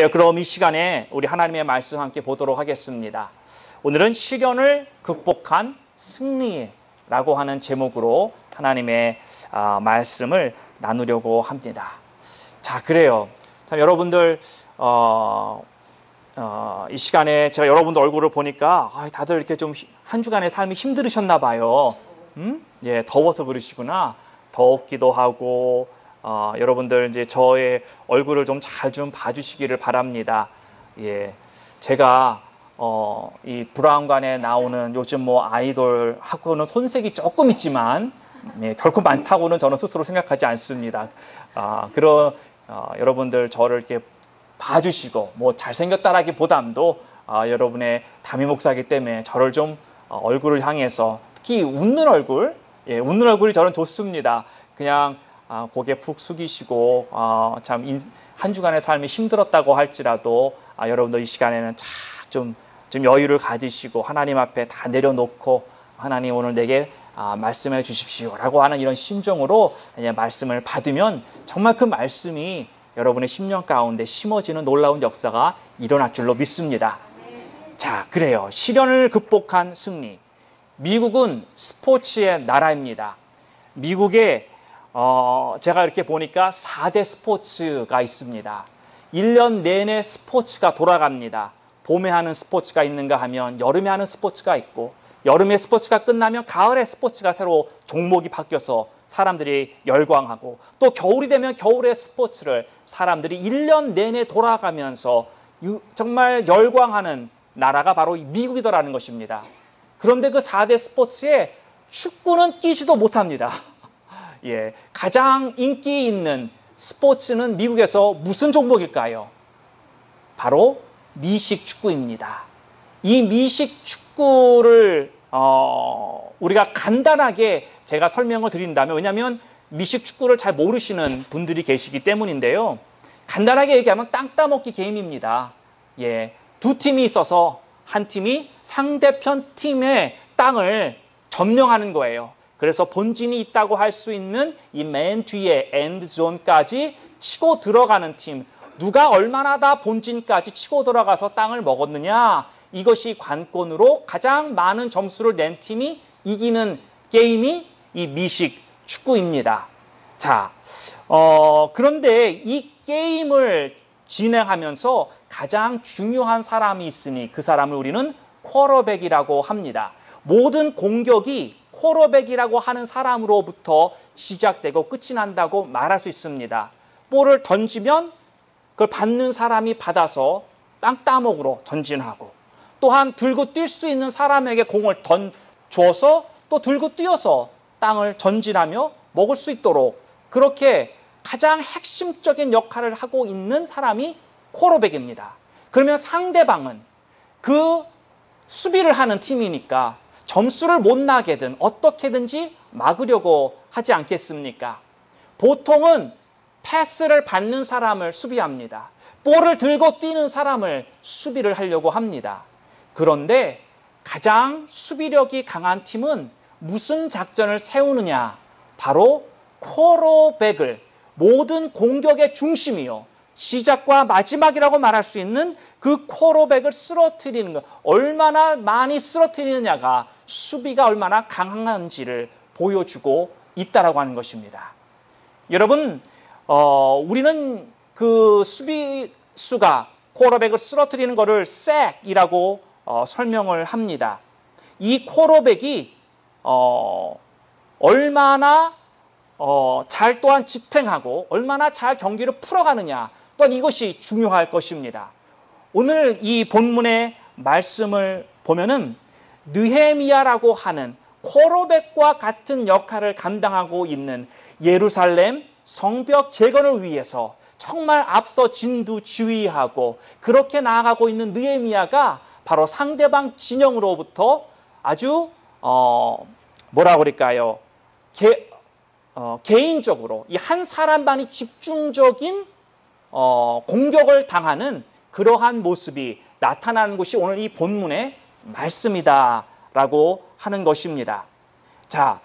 그럼 이 시간에 우리 하나님의 말씀 함께 보도록 하겠습니다. 오늘은 시련을 극복한 승리라고 하는 제목으로 하나님의 말씀을 나누려고 합니다. 자, 그래요. 참 여러분들 이 시간에 제가 여러분들 얼굴을 보니까 다들 이렇게 좀 한 주간의 삶이 힘들으셨나 봐요. 예, 더워서 그러시구나. 덥기도 하고 여러분들 이제 저의 얼굴을 좀 잘 좀 봐주시기를 바랍니다. 예, 제가 이 브라운관에 나오는 요즘 뭐 아이돌하고는 손색이 조금 있지만 결코 많다고는 저는 스스로 생각하지 않습니다. 여러분들 저를 이렇게 봐주시고 뭐 잘생겼다라기보담도 여러분의 담임 목사이기 때문에 저를 좀 얼굴을 향해서 특히 웃는 얼굴, 웃는 얼굴이 저는 좋습니다. 그냥 고개 푹 숙이시고 참 한 주간의 삶이 힘들었다고 할지라도 여러분들 이 시간에는 좀 여유를 가지시고 하나님 앞에 다 내려놓고 하나님 오늘 내게 말씀해 주십시오 라고 하는 이런 심정으로 말씀을 받으면 정말 그 말씀이 여러분의 심령 가운데 심어지는 놀라운 역사가 일어날 줄로 믿습니다. 자, 그래요. 시련을 극복한 승리. 미국은 스포츠의 나라입니다. 미국에 제가 이렇게 보니까 4대 스포츠가 있습니다. 1년 내내 스포츠가 돌아갑니다. 봄에 하는 스포츠가 있는가 하면 여름에 하는 스포츠가 있고, 여름에 스포츠가 끝나면 가을에 스포츠가 새로 종목이 바뀌어서 사람들이 열광하고, 또 겨울이 되면 겨울의 스포츠를 사람들이 1년 내내 돌아가면서 정말 열광하는 나라가 바로 미국이더라는 것입니다. 그런데 그 4대 스포츠에 축구는 끼지도 못합니다. 예, 가장 인기 있는 스포츠는 미국에서 무슨 종목일까요? 바로 미식 축구입니다. 이 미식 축구를 우리가 간단하게 제가 설명을 드린다면, 왜냐하면 미식 축구를 잘 모르시는 분들이 계시기 때문인데요. 간단하게 얘기하면 땅 따먹기 게임입니다. 예, 두 팀이 있어서 한 팀이 상대편 팀의 땅을 점령하는 거예요. 그래서 본진이 있다고 할 수 있는 이 맨 뒤에 엔드존까지 치고 들어가는 팀, 누가 얼마나 다 본진까지 치고 들어가서 땅을 먹었느냐, 이것이 관건으로 가장 많은 점수를 낸 팀이 이기는 게임이 이 미식 축구입니다. 자, 그런데 이 게임을 진행하면서 가장 중요한 사람이 있으니 그 사람을 우리는 쿼터백이라고 합니다. 모든 공격이 쿼터백이라고 하는 사람으로부터 시작되고 끝이 난다고 말할 수 있습니다. 볼을 던지면 그걸 받는 사람이 받아서 땅 따먹으로 전진하고, 또한 들고 뛸 수 있는 사람에게 공을 줘서 또 들고 뛰어서 땅을 전진하며 먹을 수 있도록, 그렇게 가장 핵심적인 역할을 하고 있는 사람이 쿼터백입니다. 그러면 상대방은 그 수비를 하는 팀이니까 점수를 못 나게든 어떻게든지 막으려고 하지 않겠습니까? 보통은 패스를 받는 사람을 수비합니다. 볼을 들고 뛰는 사람을 수비를 하려고 합니다. 그런데 가장 수비력이 강한 팀은 무슨 작전을 세우느냐? 바로 쿼터백을, 모든 공격의 중심이요, 시작과 마지막이라고 말할 수 있는 그 쿼터백을 쓰러뜨리는 것, 얼마나 많이 쓰러뜨리느냐가 수비가 얼마나 강한지를 보여주고 있다라고 하는 것입니다. 여러분, 우리는 그 수비수가 쿼터백을 쓰러뜨리는 것을 쌔이라고 설명을 합니다. 이 쿼터백이 얼마나 잘 또한 지탱하고 얼마나 잘 경기를 풀어가느냐, 또한 이것이 중요할 것입니다. 오늘 이 본문의 말씀을 보면은 느헤미야라고 하는 쿼터백과 같은 역할을 감당하고 있는 예루살렘 성벽 재건을 위해서 정말 앞서 진두지휘하고 그렇게 나아가고 있는 느헤미야가 바로 상대방 진영으로부터 아주 뭐라 그럴까요? 개인적으로 이 한 사람만이 집중적인 공격을 당하는 그러한 모습이 나타나는 것이 오늘 이 본문의 말씀이다라고 하는 것입니다. 자,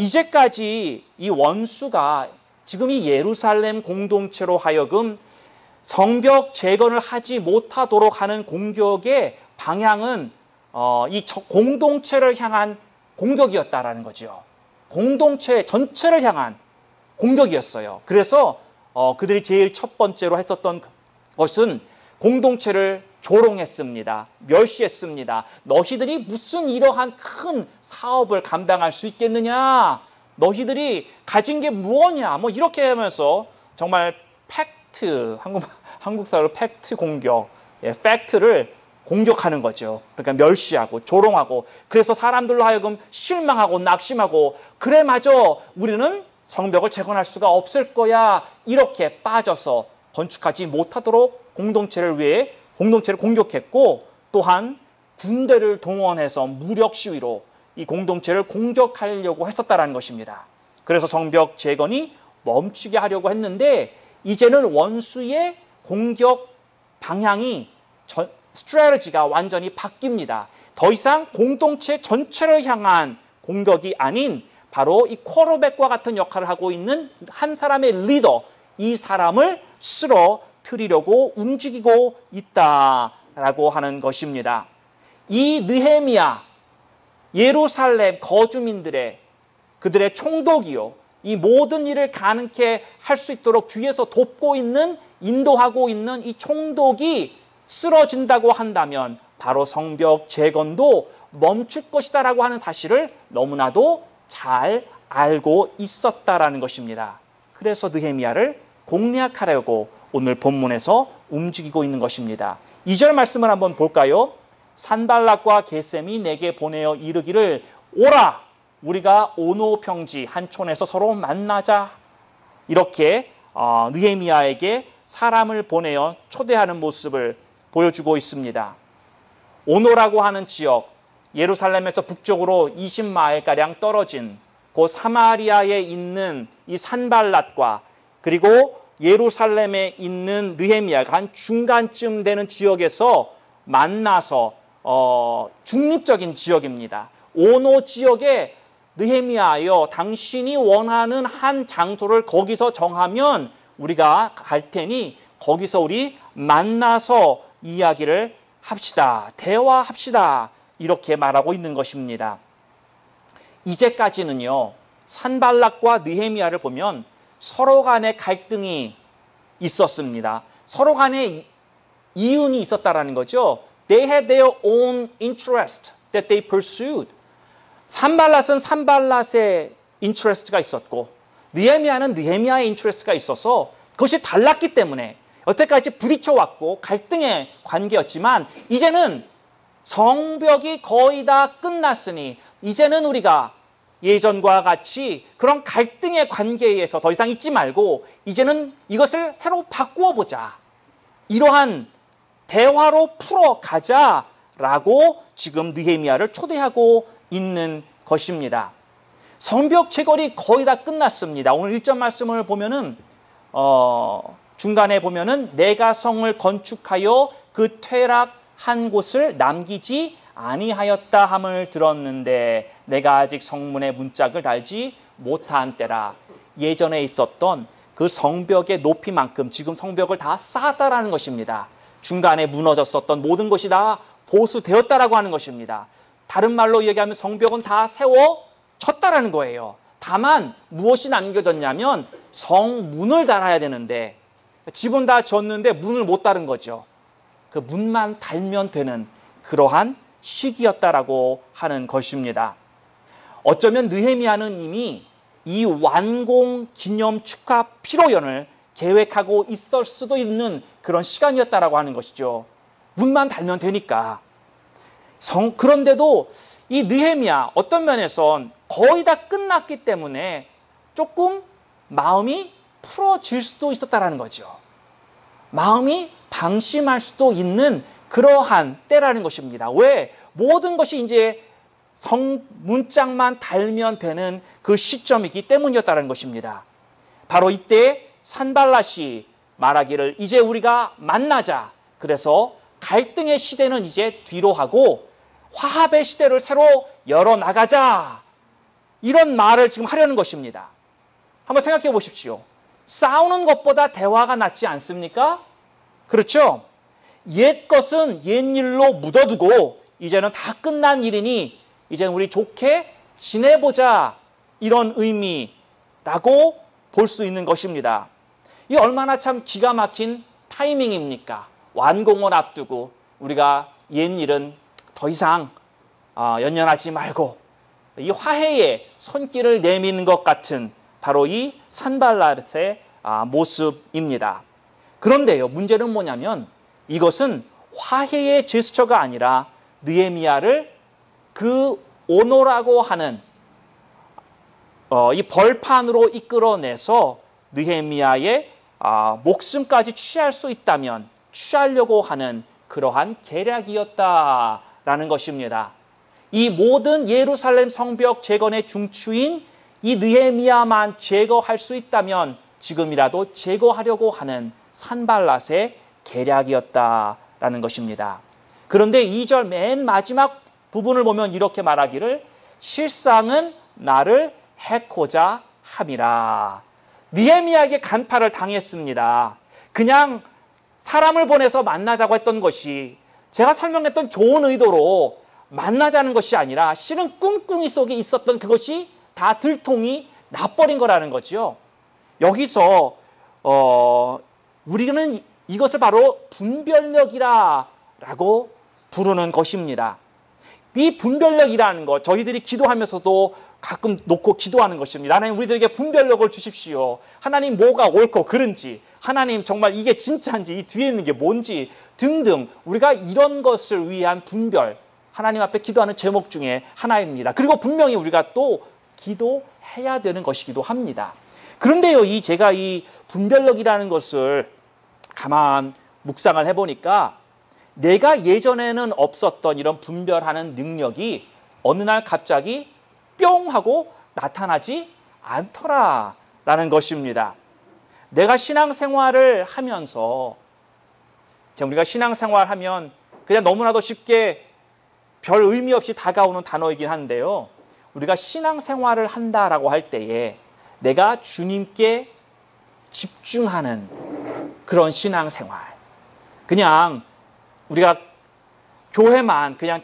이제까지 이 원수가 지금 이 예루살렘 공동체로 하여금 성벽 재건을 하지 못하도록 하는 공격의 방향은 이 공동체를 향한 공격이었다라는 거죠. 공동체 전체를 향한 공격이었어요. 그래서 그들이 제일 첫 번째로 했었던 것은 공동체를 조롱했습니다. 멸시했습니다. 너희들이 무슨 이러한 큰 사업을 감당할 수 있겠느냐? 너희들이 가진 게 무엇이냐? 뭐 이렇게 하면서 정말 팩트, 한국사로 팩트 공격, 팩트를 공격하는 거죠. 그러니까 멸시하고 조롱하고, 그래서 사람들로 하여금 실망하고 낙심하고, 그래 맞아, 우리는 성벽을 재건할 수가 없을 거야, 이렇게 빠져서 건축하지 못하도록 공동체를 위해 공동체를 공격했고, 또한 군대를 동원해서 무력 시위로 이 공동체를 공격하려고 했었다는 것입니다. 그래서 성벽 재건이 멈추게 하려고 했는데, 이제는 원수의 공격 방향이 스트래티지가 완전히 바뀝니다. 더 이상 공동체 전체를 향한 공격이 아닌 바로 이 쿼터백과 같은 역할을 하고 있는 한 사람의 리더, 이 사람을 쓰러뜨리려고 움직이고 있다라고 하는 것입니다. 이 느헤미야, 예루살렘 거주민들의 그들의 총독이요, 이 모든 일을 가능케 할 수 있도록 뒤에서 돕고 있는, 인도하고 있는 이 총독이 쓰러진다고 한다면 바로 성벽 재건도 멈출 것이다 라고 하는 사실을 너무나도 잘 알고 있었다라는 것입니다. 그래서 느헤미야를 공략하려고 오늘 본문에서 움직이고 있는 것입니다. 2절 말씀을 한번 볼까요? 산발락과 게셈이 내게 보내어 이르기를, 오라, 우리가 오노 평지 한 촌에서 서로 만나자. 이렇게 느헤미야에게 사람을 보내어 초대하는 모습을 보여주고 있습니다. 오노라고 하는 지역, 예루살렘에서 북쪽으로 20마일가량 떨어진 그 사마리아에 있는 이 산발랏과 그리고 예루살렘에 있는 느헤미야가 한 중간쯤 되는 지역에서 만나서 중립적인 지역입니다. 오노 지역에 느헤미야여, 당신이 원하는 한 장소를 거기서 정하면 우리가 갈 테니 거기서 우리 만나서 이야기를 합시다, 대화합시다, 이렇게 말하고 있는 것입니다. 이제까지는요, 산발락과 느헤미야를 보면 서로 간의 갈등이 있었습니다. 서로 간의 이윤이 있었다라는 거죠. They had their own interest that they pursued. 산발랏은 산발랏의 인트레스트가 있었고, 느헤미야는 느헤미야의 인트레스트가 있어서 그것이 달랐기 때문에 여태까지 부딪혀왔고 갈등의 관계였지만, 이제는 성벽이 거의 다 끝났으니 이제는 우리가 예전과 같이 그런 갈등의 관계에서 더 이상 있지 말고 이제는 이것을 새로 바꾸어 보자, 이러한 대화로 풀어가자라고 지금 느헤미야를 초대하고 있는 것입니다. 성벽 재건이 거의 다 끝났습니다. 오늘 1절 말씀을 보면은 중간에 보면은 내가 성을 건축하여 그 퇴락한 곳을 남기지 아니하였다 함을 들었는데 내가 아직 성문에 문짝을 달지 못한 때라. 예전에 있었던 그 성벽의 높이만큼 지금 성벽을 다 쌓았다라는 것입니다. 중간에 무너졌었던 모든 것이 다 보수되었다라고 하는 것입니다. 다른 말로 얘기하면 성벽은 다 세워졌다라는 거예요. 다만 무엇이 남겨졌냐면 성문을 달아야 되는데 집은 다 졌는데 문을 못 달은 거죠. 그 문만 달면 되는 그러한 시기였다라고 하는 것입니다. 어쩌면 느헤미야는 이미 이 완공 기념 축하 피로연을 계획하고 있을 수도 있는 그런 시간이었다라고 하는 것이죠. 문만 달면 되니까. 그런데도 이 느헤미야 어떤 면에선 거의 다 끝났기 때문에 조금 마음이 풀어질 수도 있었다라는 거죠. 마음이 방심할 수도 있는 그러한 때라는 것입니다. 왜? 모든 것이 이제 문짝만 달면 되는 그 시점이기 때문이었다는 것입니다. 바로 이때 산발랏이 말하기를 이제 우리가 만나자. 그래서 갈등의 시대는 이제 뒤로 하고 화합의 시대를 새로 열어나가자. 이런 말을 지금 하려는 것입니다. 한번 생각해 보십시오. 싸우는 것보다 대화가 낫지 않습니까? 그렇죠? 옛 것은 옛 일로 묻어두고 이제는 다 끝난 일이니 이제 우리 좋게 지내보자, 이런 의미라고 볼 수 있는 것입니다. 이 얼마나 참 기가 막힌 타이밍입니까? 완공을 앞두고 우리가 옛 일은 더 이상 연연하지 말고 이 화해의 손길을 내미는 것 같은 바로 이 산발랏의 모습입니다. 그런데요, 문제는 뭐냐면 이것은 화해의 제스처가 아니라 느헤미야를 그 오노라고 하는 이 벌판으로 이끌어내서 느헤미야의 목숨까지 취할 수 있다면 취하려고 하는 그러한 계략이었다라는 것입니다. 이 모든 예루살렘 성벽 재건의 중추인 이 느헤미야만 제거할 수 있다면 지금이라도 제거하려고 하는 산발랏의 계략이었다라는 것입니다. 그런데 2절 맨 마지막 부분을 보면 이렇게 말하기를 실상은 나를 해코자 함이라. 느헤미야에게 간파를 당했습니다. 그냥 사람을 보내서 만나자고 했던 것이 제가 설명했던 좋은 의도로 만나자는 것이 아니라 실은 꿍꿍이 속에 있었던 그것이 다 들통이 나버린 거라는 거죠. 여기서 우리는 이것을 바로 분별력이라고 부르는 것입니다. 이 분별력이라는 것, 저희들이 기도하면서도 가끔 놓고 기도하는 것입니다. 하나님, 우리들에게 분별력을 주십시오. 하나님, 뭐가 옳고 그른지, 하나님 정말 이게 진짜인지, 이 뒤에 있는 게 뭔지 등등, 우리가 이런 것을 위한 분별, 하나님 앞에 기도하는 제목 중에 하나입니다. 그리고 분명히 우리가 또 기도해야 되는 것이기도 합니다. 그런데요, 제가 이 분별력이라는 것을 가만 묵상을 해보니까 내가 예전에는 없었던 이런 분별하는 능력이 어느 날 갑자기 뿅 하고 나타나지 않더라라는 것입니다. 내가 신앙생활을 하면서, 우리가 신앙생활하면 그냥 너무나도 쉽게 별 의미 없이 다가오는 단어이긴 한데요, 우리가 신앙생활을 한다라고 할 때에 내가 주님께 집중하는 그런 신앙생활, 그냥 우리가 교회만 그냥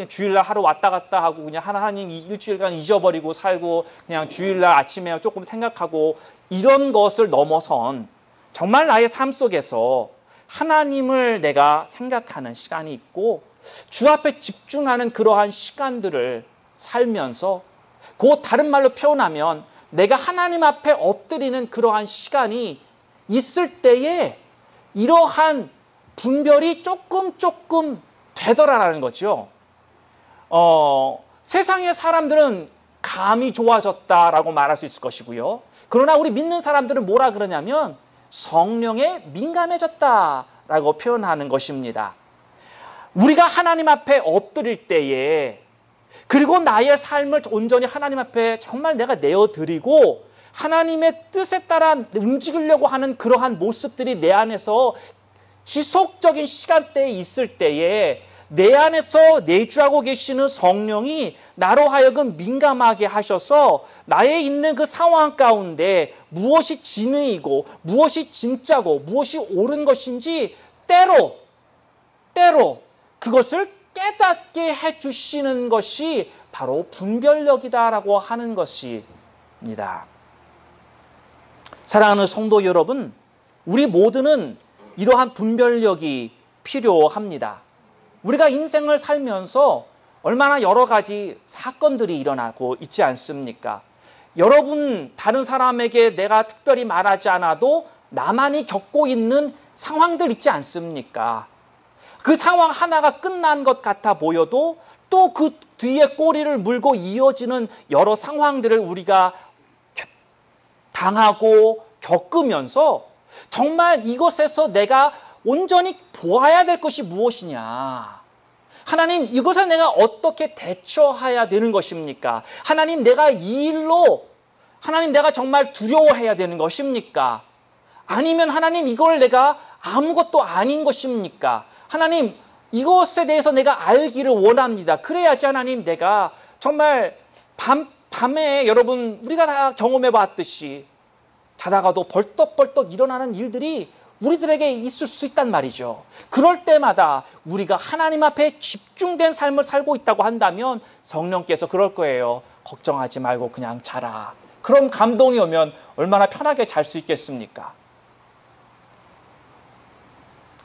주일날 하루 왔다 갔다 하고 그냥 하나님 일주일간 잊어버리고 살고 그냥 주일날 아침에 조금 생각하고 이런 것을 넘어선 정말 나의 삶 속에서 하나님을 내가 생각하는 시간이 있고 주 앞에 집중하는 그러한 시간들을 살면서, 그 다른 말로 표현하면 내가 하나님 앞에 엎드리는 그러한 시간이 있을 때에 이러한 분별이 조금 되더라라는 거죠. 세상의 사람들은 감이 좋아졌다라고 말할 수 있을 것이고요. 그러나 우리 믿는 사람들은 뭐라 그러냐면 성령에 민감해졌다라고 표현하는 것입니다. 우리가 하나님 앞에 엎드릴 때에, 그리고 나의 삶을 온전히 하나님 앞에 정말 내가 내어드리고 하나님의 뜻에 따라 움직이려고 하는 그러한 모습들이 내 안에서 지속적인 시간대에 있을 때에 내 안에서 내주하고 계시는 성령이 나로 하여금 민감하게 하셔서 나의 있는 그 상황 가운데 무엇이 진의이고 무엇이 진짜고 무엇이 옳은 것인지 때로 그것을 깨닫게 해주시는 것이 바로 분별력이다라고 하는 것입니다. 사랑하는 성도 여러분, 우리 모두는 이러한 분별력이 필요합니다. 우리가 인생을 살면서 얼마나 여러 가지 사건들이 일어나고 있지 않습니까? 여러분, 다른 사람에게 내가 특별히 말하지 않아도 나만이 겪고 있는 상황들 있지 않습니까? 그 상황 하나가 끝난 것 같아 보여도 또 그 뒤에 꼬리를 물고 이어지는 여러 상황들을 우리가 당하고 겪으면서 정말 이것에서 내가 온전히 보아야 될 것이 무엇이냐? 하나님, 이것을 내가 어떻게 대처해야 되는 것입니까? 하나님, 내가 이 일로 하나님 내가 정말 두려워해야 되는 것입니까? 아니면 하나님, 이걸 내가 아무것도 아닌 것입니까? 하나님, 이것에 대해서 내가 알기를 원합니다. 그래야지 하나님, 내가 정말 밤에 여러분 우리가 다 경험해 봤듯이 자다가도 벌떡벌떡 일어나는 일들이 우리들에게 있을 수 있단 말이죠. 그럴 때마다 우리가 하나님 앞에 집중된 삶을 살고 있다고 한다면 성령께서 그럴 거예요. 걱정하지 말고 그냥 자라. 그럼 감동이 오면 얼마나 편하게 잘 수 있겠습니까?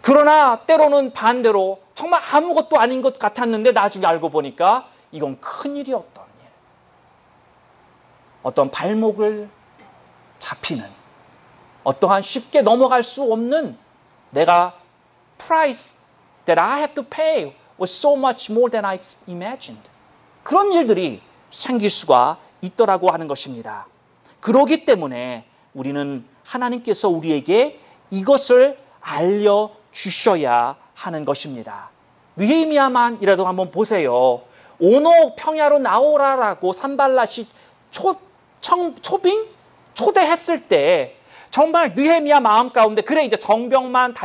그러나 때로는 반대로 정말 아무것도 아닌 것 같았는데 나중에 알고 보니까 이건 큰일이었던 일. 어떤 발목을 잡히는, 어떠한 쉽게 넘어갈 수 없는, 내가 price that I had to pay was so much more than I imagined. 그런 일들이 생길 수가 있더라고 하는 것입니다. 그러기 때문에 우리는 하나님께서 우리에게 이것을 알려주셔야 하는 것입니다. 느헤미야만이라도 한번 보세요. 오노 평야로 나오라라고 산발랏이 초대했을 때 정말 느헤미야 마음 가운데 그래 이제 정문만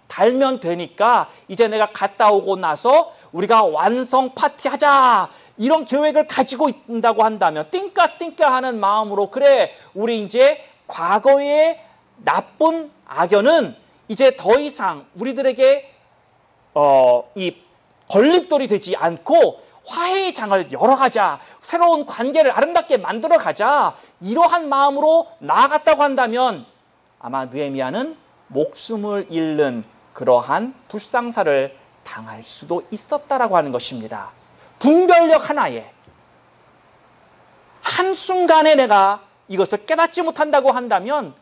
달면 되니까 이제 내가 갔다 오고 나서 우리가 완성 파티하자 이런 계획을 가지고 있다고 한다면 띵까띵까하는 마음으로 그래 우리 이제 과거의 나쁜 악연은 이제 더 이상 우리들에게 이 걸림돌이 되지 않고 화해의 장을 열어가자, 새로운 관계를 아름답게 만들어가자 이러한 마음으로 나아갔다고 한다면 아마 느헤미야는 목숨을 잃는 그러한 불상사를 당할 수도 있었다라고 하는 것입니다. 분별력 하나에 한순간에 내가 이것을 깨닫지 못한다고 한다면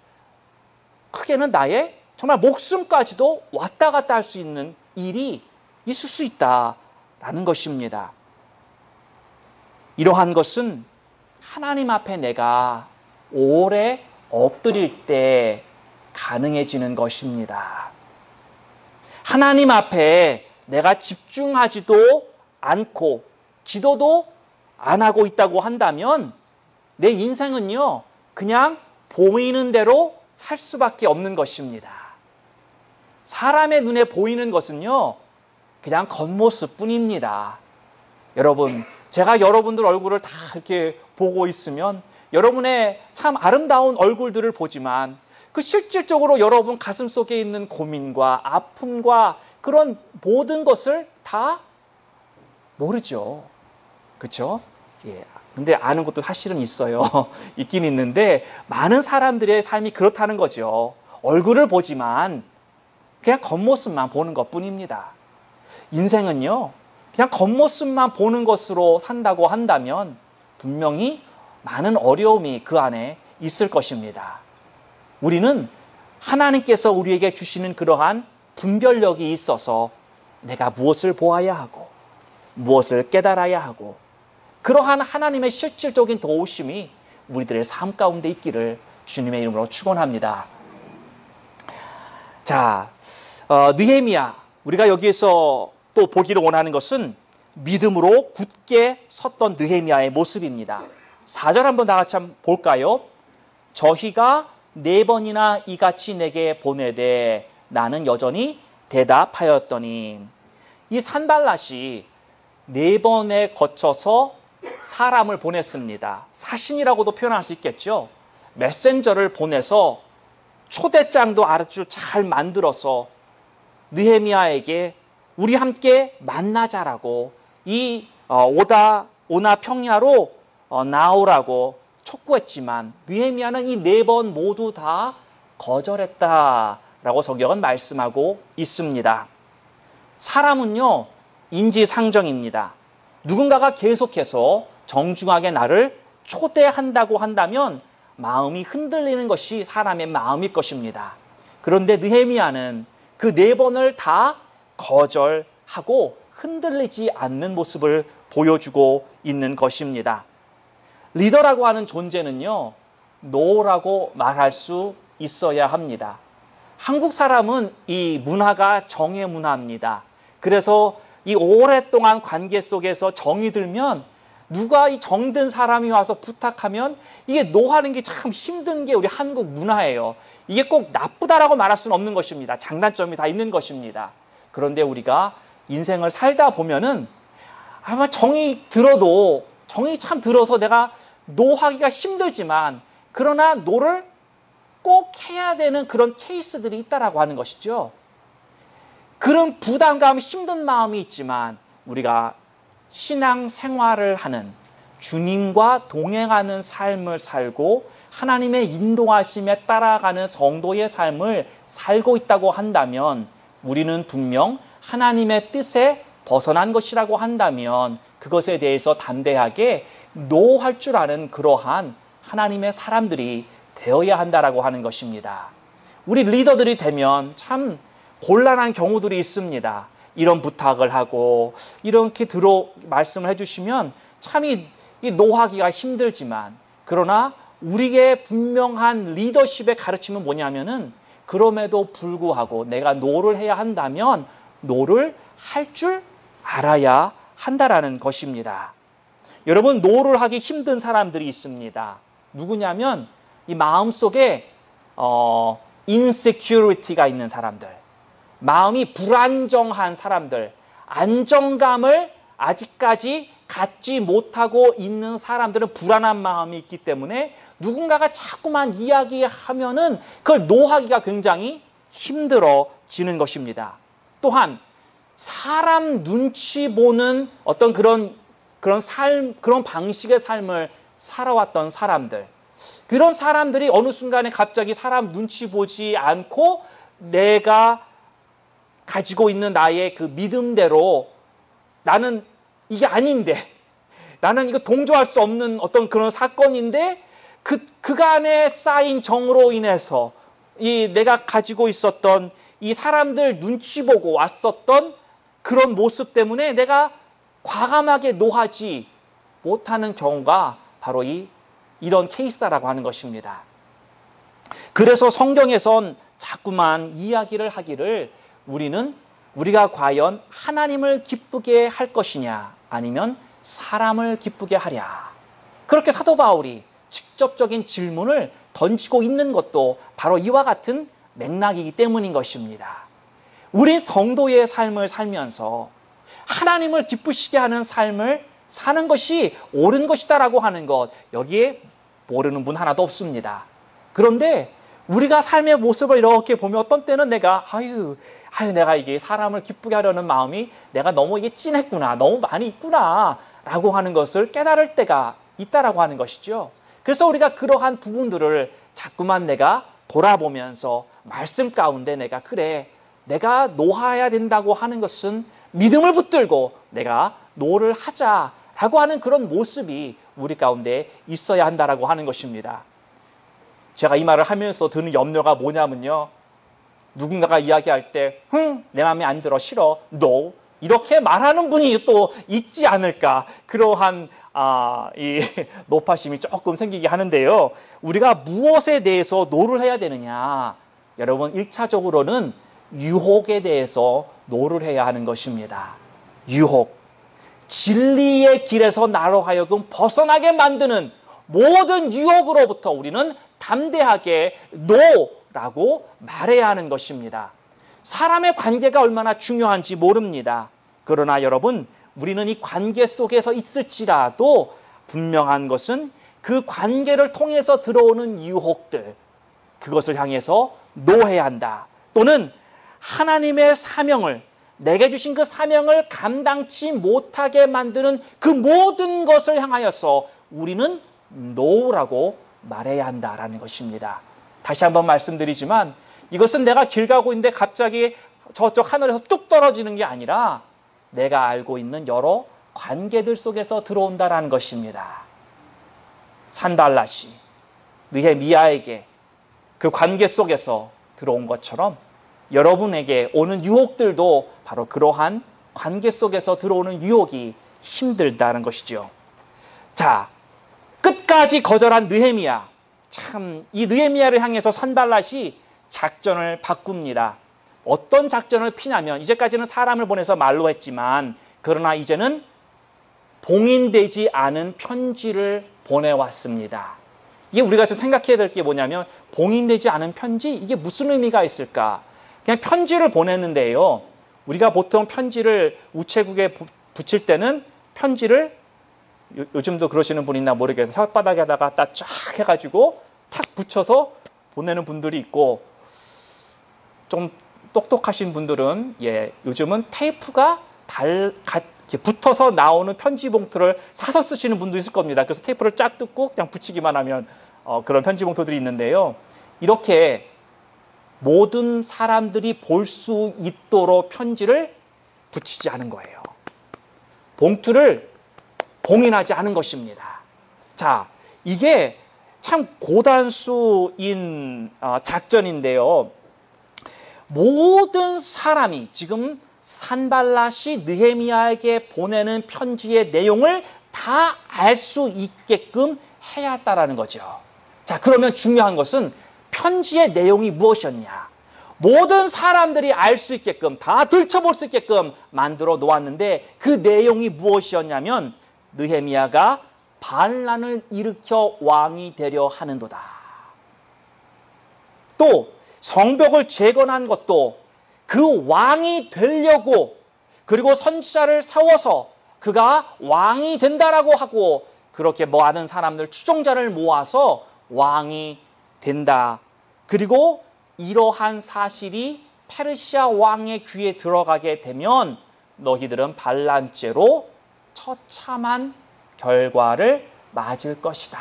크게는 나의 정말 목숨까지도 왔다 갔다 할 수 있는 일이 있을 수 있다라는 것입니다. 이러한 것은 하나님 앞에 내가 오래 엎드릴 때 가능해지는 것입니다. 하나님 앞에 내가 집중하지도 않고 기도도 안 하고 있다고 한다면 내 인생은요 그냥 보이는 대로 살 수밖에 없는 것입니다. 사람의 눈에 보이는 것은요 그냥 겉모습 뿐입니다. 여러분, 제가 여러분들 얼굴을 다 이렇게 보고 있으면 여러분의 참 아름다운 얼굴들을 보지만 그 실질적으로 여러분 가슴 속에 있는 고민과 아픔과 그런 모든 것을 다 모르죠. 그렇죠? 예. 근데 아는 것도 사실은 있어요. 있긴 있는데 많은 사람들의 삶이 그렇다는 거죠. 얼굴을 보지만 그냥 겉모습만 보는 것뿐입니다. 인생은요. 그냥 겉모습만 보는 것으로 산다고 한다면 분명히 많은 어려움이 그 안에 있을 것입니다. 우리는 하나님께서 우리에게 주시는 그러한 분별력이 있어서 내가 무엇을 보아야 하고 무엇을 깨달아야 하고 그러한 하나님의 실질적인 도우심이 우리들의 삶 가운데 있기를 주님의 이름으로 축원합니다. 자, 느헤미야 우리가 여기에서 또 보기를 원하는 것은 믿음으로 굳게 섰던 느헤미야의 모습입니다. 4절 한번 다 같이 한번 볼까요? 저희가 4번이나 이같이 내게 보내되 나는 여전히 대답하였더니 이 산발랏이 4번에 거쳐서 사람을 보냈습니다. 사신이라고도 표현할 수 있겠죠. 메신저를 보내서 초대장도 아주 잘 만들어서 느헤미야에게 우리 함께 만나자라고 이 오나 평야로 나오라고 촉구했지만 느헤미야는 이 4번 모두 다 거절했다라고 성경은 말씀하고 있습니다. 사람은요 인지상정입니다. 누군가가 계속해서 정중하게 나를 초대한다고 한다면 마음이 흔들리는 것이 사람의 마음일 것입니다. 그런데 느헤미야는 그 4번을 다 거절하고 흔들리지 않는 모습을 보여주고 있는 것입니다. 리더라고 하는 존재는요, 노라고 말할 수 있어야 합니다. 한국 사람은 이 문화가 정의 문화입니다. 그래서 이 오랫동안 관계 속에서 정이 들면 누가 이 정든 사람이 와서 부탁하면 이게 노하는 게 참 힘든 게 우리 한국 문화예요. 이게 꼭 나쁘다라고 말할 수는 없는 것입니다. 장단점이 다 있는 것입니다. 그런데 우리가 인생을 살다 보면은 아마 정이 참 들어서 내가 노하기가 힘들지만 그러나 노를 꼭 해야 되는 그런 케이스들이 있다라고 하는 것이죠. 그런 부담감, 힘든 마음이 있지만 우리가 신앙 생활을 하는, 주님과 동행하는 삶을 살고 하나님의 인도하심에 따라가는 성도의 삶을 살고 있다고 한다면, 우리는 분명 하나님의 뜻에 벗어난 것이라고 한다면 그것에 대해서 담대하게 노할 줄 아는 그러한 하나님의 사람들이 되어야 한다라고 하는 것입니다. 우리 리더들이 되면 참 곤란한 경우들이 있습니다. 이런 부탁을 하고 이렇게 말씀을 해주시면 참 이 노하기가 힘들지만, 그러나 우리에게 분명한 리더십의 가르침은 뭐냐면은, 그럼에도 불구하고 내가 노를 해야 한다면 노를 할 줄 알아야 한다라는 것입니다. 여러분, 노를 하기 힘든 사람들이 있습니다. 누구냐면 이 마음속에 insecurity가 있는 사람들, 마음이 불안정한 사람들, 안정감을 아직까지 갖지 못하고 있는 사람들은 불안한 마음이 있기 때문에 누군가가 자꾸만 이야기하면은 그걸 노하기가 굉장히 힘들어지는 것입니다. 또한 사람 눈치 보는 어떤 그런 방식의 삶을 살아왔던 사람들, 그런 사람들이 어느 순간에 갑자기 사람 눈치 보지 않고 내가 가지고 있는 나의 그 믿음대로, 나는 이게 아닌데, 나는 이거 동조할 수 없는 어떤 그런 사건인데, 그간에 쌓인 정으로 인해서 내가 가지고 있었던 이 사람들 눈치 보고 왔었던 그런 모습 때문에 내가 과감하게 노하지 못하는 경우가 바로 이런 케이스다라고 하는 것입니다. 그래서 성경에선 자꾸만 이야기를 하기를, 우리가 과연 하나님을 기쁘게 할 것이냐 아니면 사람을 기쁘게 하랴, 그렇게 사도 바울이 직접적인 질문을 던지고 있는 것도 바로 이와 같은 맥락이기 때문인 것입니다. 우리 성도의 삶을 살면서 하나님을 기쁘시게 하는 삶을 사는 것이 옳은 것이다라고 하는 것, 여기에 모르는 분 하나도 없습니다. 그런데 우리가 삶의 모습을 이렇게 보면 어떤 때는 내가 내가 이게 사람을 기쁘게 하려는 마음이 내가 너무 이게 진했구나, 너무 많이 있구나 라고 하는 것을 깨달을 때가 있다라고 하는 것이죠. 그래서 우리가 그러한 부분들을 자꾸만 내가 돌아보면서 말씀 가운데 내가 노해야 된다고 하는 것은 믿음을 붙들고 내가 노를 하자라고 하는 그런 모습이 우리 가운데 있어야 한다라고 하는 것입니다. 제가 이 말을 하면서 드는 염려가 뭐냐면요, 누군가가 이야기할 때 내 마음에 안 들어, 싫어, no, 이렇게 말하는 분이 또 있지 않을까, 그러한 이 노파심이 조금 생기게 하는데요. 우리가 무엇에 대해서 노를 해야 되느냐, 여러분 1차적으로는 유혹에 대해서 노를 해야 하는 것입니다. 유혹, 진리의 길에서 나로 하여금 벗어나게 만드는 모든 유혹으로부터 우리는 담대하게 노라고 말해야 하는 것입니다. 사람의 관계가 얼마나 중요한지 모릅니다. 그러나 여러분, 우리는 이 관계 속에서 있을지라도 분명한 것은 그 관계를 통해서 들어오는 유혹들, 그것을 향해서 노해야 한다. 또는 하나님의 사명을, 내게 주신 그 사명을 감당치 못하게 만드는 그 모든 것을 향하여서 우리는 노라고 말해야 한다라는 것입니다. 다시 한번 말씀드리지만, 이것은 내가 길 가고 있는데 갑자기 저쪽 하늘에서 뚝 떨어지는 게 아니라 내가 알고 있는 여러 관계들 속에서 들어온다라는 것입니다. 산발랏이 느헤미야에게 그 관계 속에서 들어온 것처럼 여러분에게 오는 유혹들도 바로 그러한 관계 속에서 들어오는 유혹이 힘들다는 것이죠. 자, 끝까지 거절한 느헤미야, 참 이 느헤미야를 향해서 산발랏이 작전을 바꿉니다. 어떤 작전을 피냐면, 이제까지는 사람을 보내서 말로 했지만, 그러나 이제는 봉인되지 않은 편지를 보내왔습니다. 이게 우리가 좀 생각해야 될 게 뭐냐면, 봉인되지 않은 편지, 이게 무슨 의미가 있을까? 그냥 편지를 보냈는데요, 우리가 보통 편지를 우체국에 붙일 때는 편지를, 요즘도 그러시는 분 있나 모르겠어요, 혓바닥에다가 딱 쫙 해가지고 탁 붙여서 보내는 분들이 있고, 좀 똑똑하신 분들은 요즘은 테이프가 이렇게 붙어서 나오는 편지 봉투를 사서 쓰시는 분도 있을 겁니다. 그래서 테이프를 쫙 뜯고 그냥 붙이기만 하면 그런 편지 봉투들이 있는데요. 이렇게 모든 사람들이 볼 수 있도록 편지를 붙이지 않은 거예요. 봉투를 봉인하지 않은 것입니다. 자, 이게 참 고단수인 작전인데요. 모든 사람이 지금 산발랏이 느헤미야에게 보내는 편지의 내용을 다 알 수 있게끔 해야 한다는 거죠. 자, 그러면 중요한 것은 편지의 내용이 무엇이었냐? 모든 사람들이 알 수 있게끔, 다 들춰볼 수 있게끔 만들어 놓았는데, 그 내용이 무엇이었냐면 느헤미야가 반란을 일으켜 왕이 되려 하는도다. 또 성벽을 재건한 것도 그 왕이 되려고, 그리고 선지자를 세워서 그가 왕이 된다라고 하고, 그렇게 많은 사람들, 추종자를 모아서 왕이 된다. 그리고 이러한 사실이 페르시아 왕의 귀에 들어가게 되면 너희들은 반란죄로 처참한 결과를 맞을 것이다.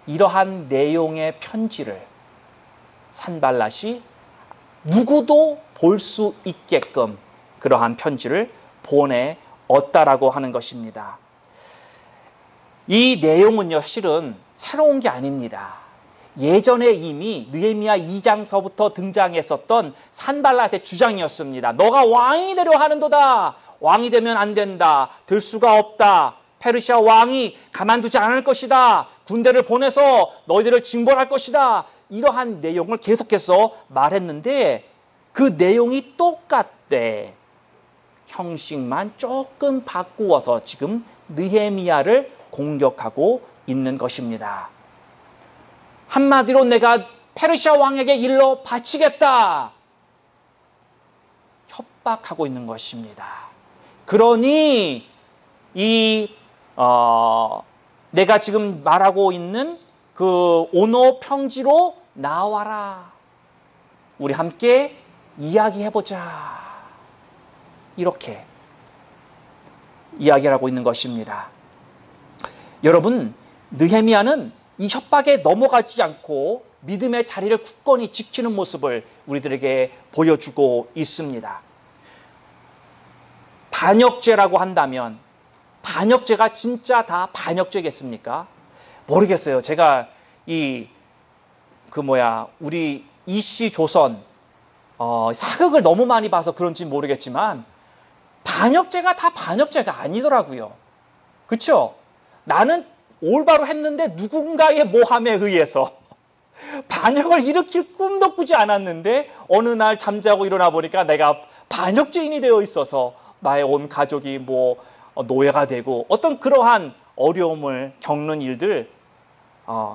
이러한 내용의 편지를 산발랏이 누구도 볼 수 있게끔 그러한 편지를 보내었다라고 하는 것입니다. 이 내용은요, 사실은 새로운 게 아닙니다. 예전에 이미 느헤미야 2장서부터 등장했었던 산발랏의 주장이었습니다. 너가 왕이 되려 하는도다. 왕이 되면 안 된다. 될 수가 없다. 페르시아 왕이 가만두지 않을 것이다. 군대를 보내서 너희들을 징벌할 것이다. 이러한 내용을 계속해서 말했는데 그 내용이 똑같대. 형식만 조금 바꾸어서 지금 느헤미야를 공격하고 있는 것입니다. 한마디로 내가 페르시아 왕에게 일러 바치겠다. 협박하고 있는 것입니다. 그러니 내가 지금 말하고 있는 그 오노 평지로 나와라. 우리 함께 이야기해보자. 이렇게 이야기를 하고 있는 것입니다. 여러분, 느헤미야는 이 협박에 넘어가지 않고 믿음의 자리를 굳건히 지키는 모습을 우리들에게 보여주고 있습니다. 반역죄라고 한다면 반역죄가 진짜 다 반역죄겠습니까? 모르겠어요. 제가 우리 이씨 조선 사극을 너무 많이 봐서 그런지 모르겠지만 반역죄가 다 반역죄가 아니더라고요. 그렇죠? 나는 올바로 했는데 누군가의 모함에 의해서 반역을 일으킬 꿈도 꾸지 않았는데 어느 날 잠자고 일어나 보니까 내가 반역죄인이 되어 있어서 나의 온 가족이 노예가 되고 어떤 그러한 어려움을 겪는 일들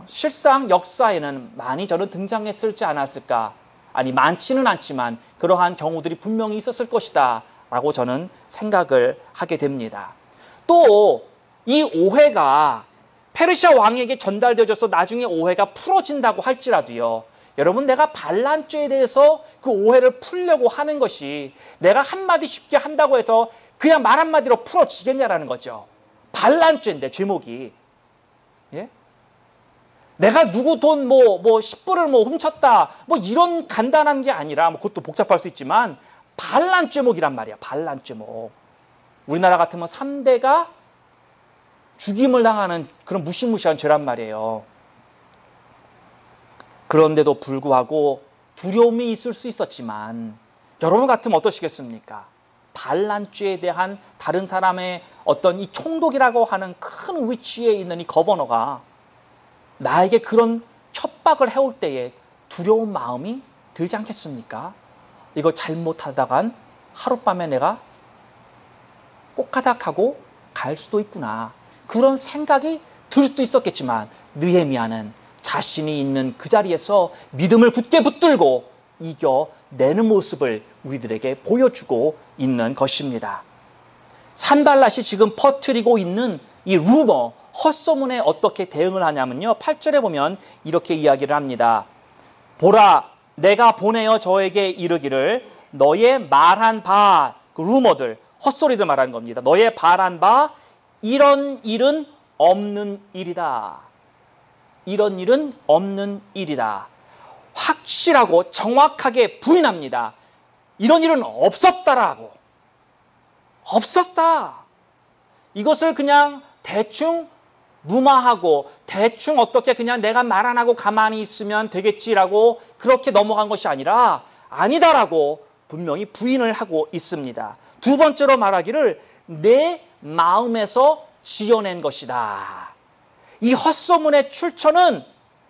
실상 역사에는 많이 저는 등장했을지 않았을까. 아니 많지는 않지만 그러한 경우들이 분명히 있었을 것이다 라고 저는 생각을 하게 됩니다. 또 이 오해가 페르시아 왕에게 전달되어져서 나중에 오해가 풀어진다고 할지라도요. 여러분, 내가 반란죄에 대해서 그 오해를 풀려고 하는 것이 내가 한마디 쉽게 한다고 해서 그냥 말 한마디로 풀어지겠냐라는 거죠. 반란죄인데 제목이. 예? 내가 누구 돈 10불을 훔쳤다. 이런 간단한 게 아니라 그것도 복잡할 수 있지만 반란죄목이란 말이야. 반란죄목. 우리나라 같으면 3대가 죽임을 당하는 그런 무시무시한 죄란 말이에요. 그런데도 불구하고 두려움이 있을 수 있었지만 여러분 같으면 어떠시겠습니까? 반란죄에 대한 다른 사람의 어떤 이 총독이라고 하는 큰 위치에 있는 이 거버너가 나에게 그런 협박을 해올 때에 두려운 마음이 들지 않겠습니까? 이거 잘못하다간 하룻밤에 내가 꼬까닥하고 갈 수도 있구나. 그런 생각이 들 수도 있었겠지만 느헤미야는 자신이 있는 그 자리에서 믿음을 굳게 붙들고 이겨내는 모습을 우리들에게 보여주고 있는 것입니다. 산발랏이 지금 퍼뜨리고 있는 이 루머, 헛소문에 어떻게 대응을 하냐면요. 8절에 보면 이렇게 이야기를 합니다. 보라, 내가 보내어 저에게 이르기를 너의 말한 바, 그 루머들, 헛소리들 말하는 겁니다. 너의 말한 바 이런 일은 없는 일이다. 이런 일은 없는 일이다. 확실하고 정확하게 부인합니다. 이런 일은 없었다라고. 없었다. 이것을 그냥 대충 무마하고 대충 어떻게 그냥 내가 말 안 하고 가만히 있으면 되겠지라고 그렇게 넘어간 것이 아니라 아니다라고 분명히 부인을 하고 있습니다. 두 번째로 말하기를 내 마음에서 지어낸 것이다. 이 헛소문의 출처는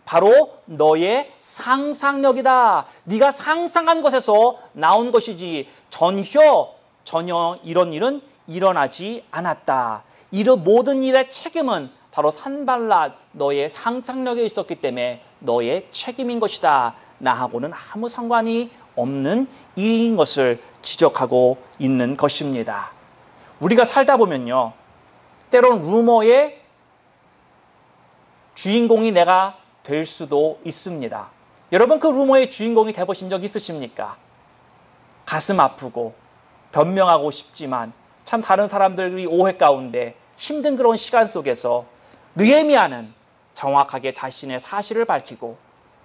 바로 너의 상상력이다. 네가 상상한 것에서 나온 것이지 전혀 이런 일은 일어나지 않았다. 이런 모든 일의 책임은 바로 산발랏 너의 상상력에 있었기 때문에 너의 책임인 것이다. 나하고는 아무 상관이 없는 일인 것을 지적하고 있는 것입니다. 우리가 살다 보면요, 때론 루머의 주인공이 내가 될 수도 있습니다. 여러분, 그 루머의 주인공이 되보신 적 있으십니까? 가슴 아프고 변명하고 싶지만 참 다른 사람들이 오해 가운데 힘든 그런 시간 속에서 느헤미야는 정확하게 자신의 사실을 밝히고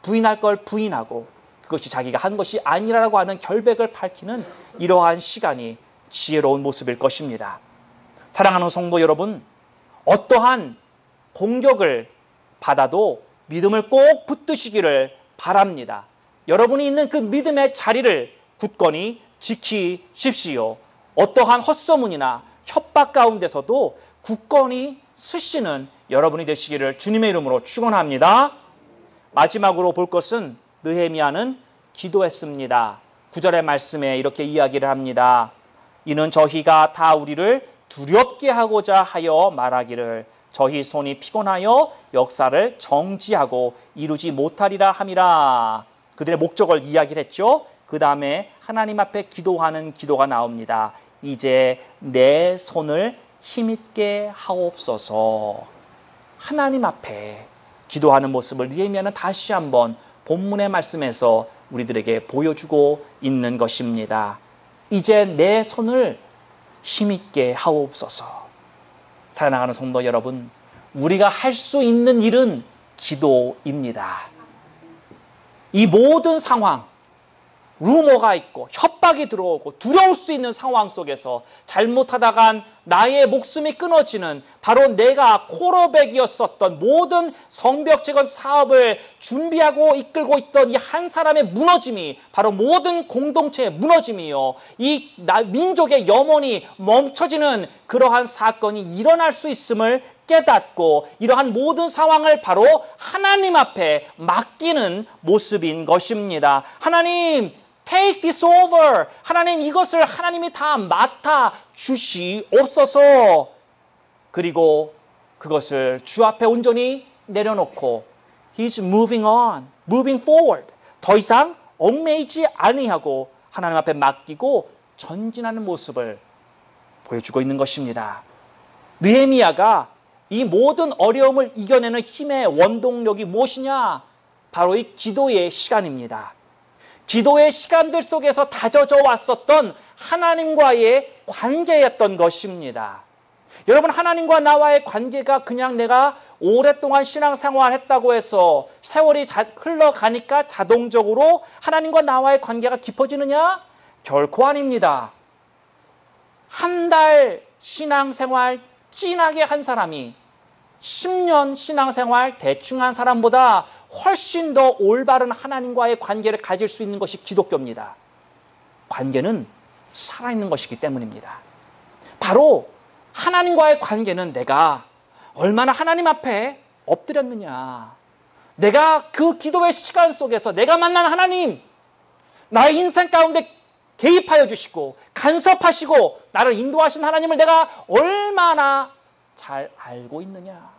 부인할 걸 부인하고 그것이 자기가 한 것이 아니라고 하는 결백을 밝히는 이러한 시간이 지혜로운 모습일 것입니다. 사랑하는 성도 여러분, 어떠한 공격을 받아도 믿음을 꼭 붙드시기를 바랍니다. 여러분이 있는 그 믿음의 자리를 굳건히 지키십시오. 어떠한 헛소문이나 협박 가운데서도 굳건히 서시는 여러분이 되시기를 주님의 이름으로 축원합니다. 마지막으로 볼 것은 느헤미야는 기도했습니다. 9절의 말씀에 이렇게 이야기를 합니다. 이는 저희가 다 우리를 두렵게 하고자 하여 말하기를 저희 손이 피곤하여 역사를 정지하고 이루지 못하리라 함이라. 그들의 목적을 이야기를 했죠. 그 다음에 하나님 앞에 기도하는 기도가 나옵니다. 이제 내 손을 힘있게 하옵소서. 하나님 앞에 기도하는 모습을 느헤미야는 다시 한번 본문의 말씀에서 우리들에게 보여주고 있는 것입니다. 이제 내 손을 힘있게 하옵소서. 사랑하는 성도 여러분, 우리가 할 수 있는 일은 기도입니다. 이 모든 상황, 루머가 있고 협박이 들어오고 두려울 수 있는 상황 속에서 잘못하다간 나의 목숨이 끊어지는 바로 내가 콜어백이었었던 모든 성벽재건 사업을 준비하고 이끌고 있던 이 한 사람의 무너짐이 바로 모든 공동체의 무너짐이요, 이 민족의 염원이 멈춰지는 그러한 사건이 일어날 수 있음을 깨닫고 이러한 모든 상황을 바로 하나님 앞에 맡기는 모습인 것입니다. 하나님, take this over. 하나님, 이것을 하나님이 다 맡아 주시옵소서. 그리고 그것을 주 앞에 온전히 내려놓고 He's moving on, moving forward. 더 이상 얽매이지 아니하고 하나님 앞에 맡기고 전진하는 모습을 보여주고 있는 것입니다. 느헤미야가 이 모든 어려움을 이겨내는 힘의 원동력이 무엇이냐? 바로 이 기도의 시간입니다. 기도의 시간들 속에서 다져져 왔었던 하나님과의 관계였던 것입니다. 여러분, 하나님과 나와의 관계가 그냥 내가 오랫동안 신앙생활 했다고 해서 세월이 흘러가니까 자동적으로 하나님과 나와의 관계가 깊어지느냐? 결코 아닙니다. 한 달 신앙생활 진하게 한 사람이 10년 신앙생활 대충 한 사람보다 훨씬 더 올바른 하나님과의 관계를 가질 수 있는 것이 기독교입니다. 관계는 살아있는 것이기 때문입니다. 바로 하나님과의 관계는 내가 얼마나 하나님 앞에 엎드렸느냐, 내가 그 기도의 시간 속에서 내가 만난 하나님, 나의 인생 가운데 개입하여 주시고 간섭하시고 나를 인도하신 하나님을 내가 얼마나 잘 알고 있느냐,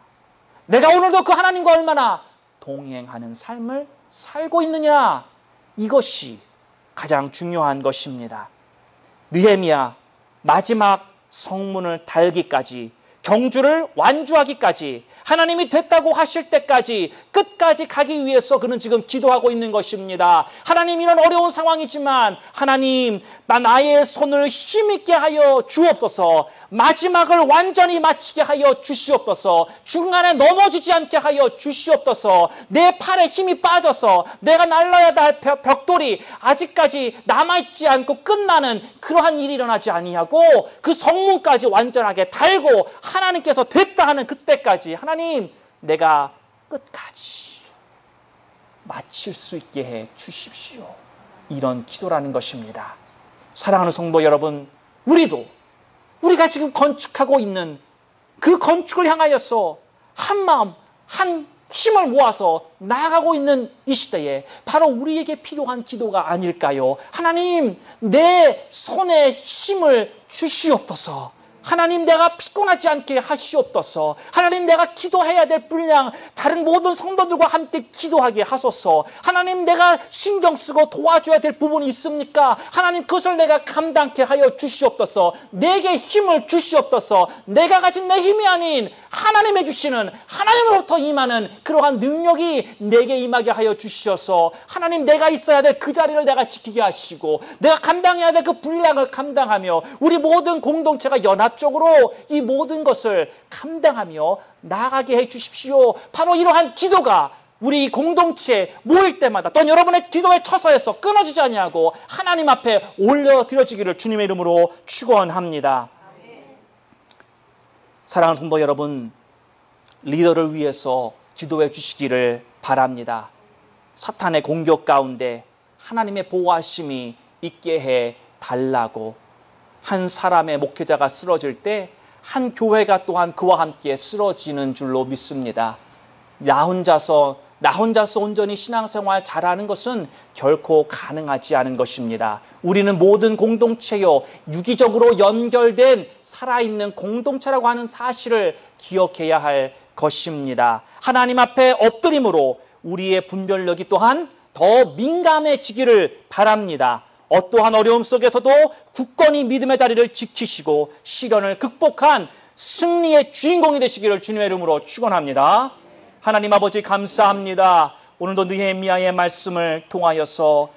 내가 오늘도 그 하나님과 얼마나 동행하는 삶을 살고 있느냐, 이것이 가장 중요한 것입니다. 느헤미야 마지막 성문을 달기까지 경주를 완주하기까지, 하나님이 됐다고 하실 때까지 끝까지 가기 위해서 그는 지금 기도하고 있는 것입니다. 하나님, 이런 어려운 상황이지만 하나님, 나의 손을 힘있게 하여 주옵소서. 마지막을 완전히 마치게 하여 주시옵소서. 중간에 넘어지지 않게 하여 주시옵소서. 내 팔에 힘이 빠져서 내가 날라야 할 벽돌이 아직까지 남아있지 않고 끝나는 그러한 일이 일어나지 아니하고 그 성문까지 완전하게 달고 하나님께서 됐다 하는 그때까지 하나님, 내가 끝까지 마칠 수 있게 해 주십시오. 이런 기도라는 것입니다. 사랑하는 성도 여러분, 우리가 지금 건축하고 있는 그 건축을 향하여서 한 마음, 한 힘을 모아서 나아가고 있는 이 시대에 바로 우리에게 필요한 기도가 아닐까요? 하나님, 내 손에 힘을 주시옵소서. 하나님, 내가 피곤하지 않게 하시옵소서. 하나님, 내가 기도해야 될 분량 다른 모든 성도들과 함께 기도하게 하소서. 하나님, 내가 신경 쓰고 도와줘야 될 부분이 있습니까? 하나님, 그것을 내가 감당케 하여 주시옵소서. 내게 힘을 주시옵소서. 내가 가진 내 힘이 아닌 하나님의 주시는, 하나님으로부터 임하는 그러한 능력이 내게 임하게 하여 주시어서 하나님, 내가 있어야 될 그 자리를 내가 지키게 하시고 내가 감당해야 될 그 분량을 감당하며 우리 모든 공동체가 연합적으로 이 모든 것을 감당하며 나아가게 해 주십시오. 바로 이러한 기도가 우리 공동체에 모일 때마다 또 여러분의 기도의 처소에서 끊어지지 아니하고 하나님 앞에 올려드려지기를 주님의 이름으로 축원합니다. 사랑하는 성도 여러분, 리더를 위해서 기도해 주시기를 바랍니다. 사탄의 공격 가운데 하나님의 보호하심이 있게 해 달라고. 한 사람의 목회자가 쓰러질 때 한 교회가 또한 그와 함께 쓰러지는 줄로 믿습니다. 나 혼자서 온전히 신앙생활 잘하는 것은 결코 가능하지 않은 것입니다. 우리는 모든 공동체요, 유기적으로 연결된 살아있는 공동체라고 하는 사실을 기억해야 할 것입니다. 하나님 앞에 엎드림으로 우리의 분별력이 또한 더 민감해지기를 바랍니다. 어떠한 어려움 속에서도 굳건히 믿음의 자리를 지키시고 시련을 극복한 승리의 주인공이 되시기를 주님의 이름으로 축원합니다. 하나님 아버지, 감사합니다. 오늘도 느헤미야의 말씀을 통하여서